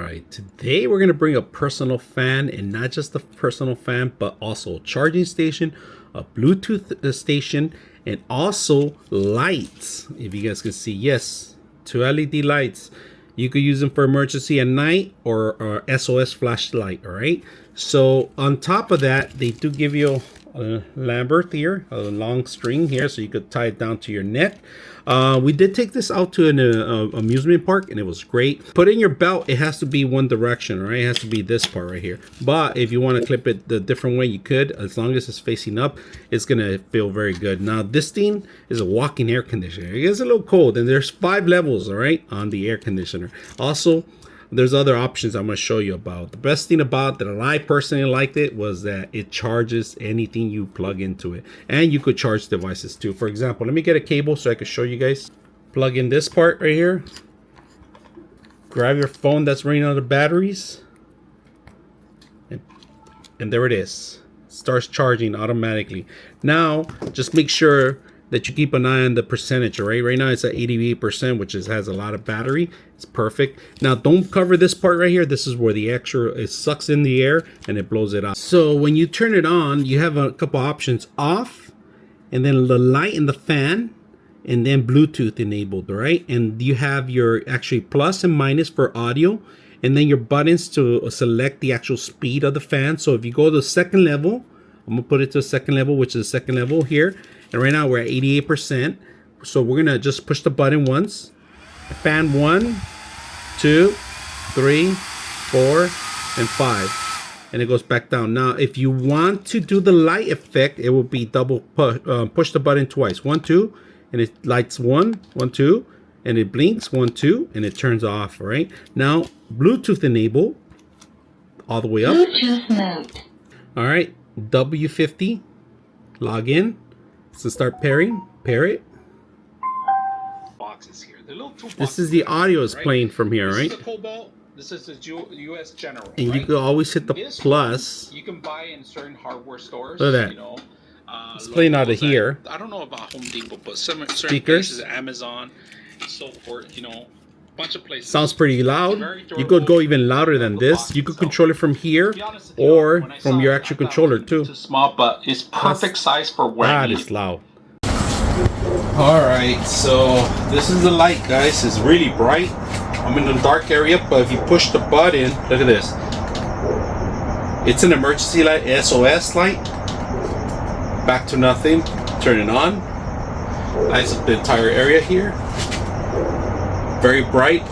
right, today we're going to bring a personal fan, and not just a personal fan, but also a charging station, a Bluetooth station, and also lights. If you guys can see, yes, 2 LED lights. You could use them for emergency at night or SOS flashlight, all right? So on top of that, they do give you a Lambert here, a long string here, so you could tie it down to your neck. We did take this out to an amusement park, and it was great. Put it in your belt. It has to be one direction, right? It has to be this part right here. But if you want to clip it the different way, you could. As long as it's facing up, it's gonna feel very good. Now this thing is a walking air conditioner. It gets a little cold, and there's 5 levels, all right, on the air conditioner. Also, there's other options I'm going to show you about. The best thing about that I personally liked it was that it charges anything you plug into it, and you could charge devices too. For example, let me get a cable so I can show you guys. Plug in this part right here, grab your phone that's running out of batteries, and there it is. It starts charging automatically. Now just make sure that you keep an eye on the percentage, right? Right now it's at 88%, which has a lot of battery. It's perfect. Now don't cover this part right here. This is where the it sucks in the air and it blows it out. So when you turn it on, you have a couple options: off, and then the light and the fan, and then Bluetooth enabled, right? And you have your actually plus and minus for audio, and then your buttons to select the actual speed of the fan. So if you go to the second level, I'm gonna put it to the second level, which is the second level here. And right now we're at 88%. So we're gonna just push the button once. Fan 1, 2, 3, 4, and 5. And it goes back down. Now, if you want to do the light effect, it will be double push the button twice. 1, 2, and it lights 1, 1, 2, and it blinks 1, 2, and it turns off, right? Now, Bluetooth enable all the way up. Bluetooth mode. All right, W50, log in. So start pairing, pair it. Boxes here. The little 2 boxes. This is the audio is playing from here, right? This is the Cobalt. This is the US General. And you can always hit the plus. You can buy in certain hardware stores. Look at that. You know, it's playing out of here. I don't know about Home Depot, but certain Speakers. places, Amazon, so forth. You know, bunch of places. Sounds pretty loud. You could go even louder than this. You could control it from here or from your actual controller too. Too small, but it's perfect size for where that is loud. All right, so this is the light, guys. It's really bright. I'm in the dark area, but if you push the button, look at this. It's an emergency light, SOS light. Back to nothing. Turn it on. Lights up the entire area here. Very bright.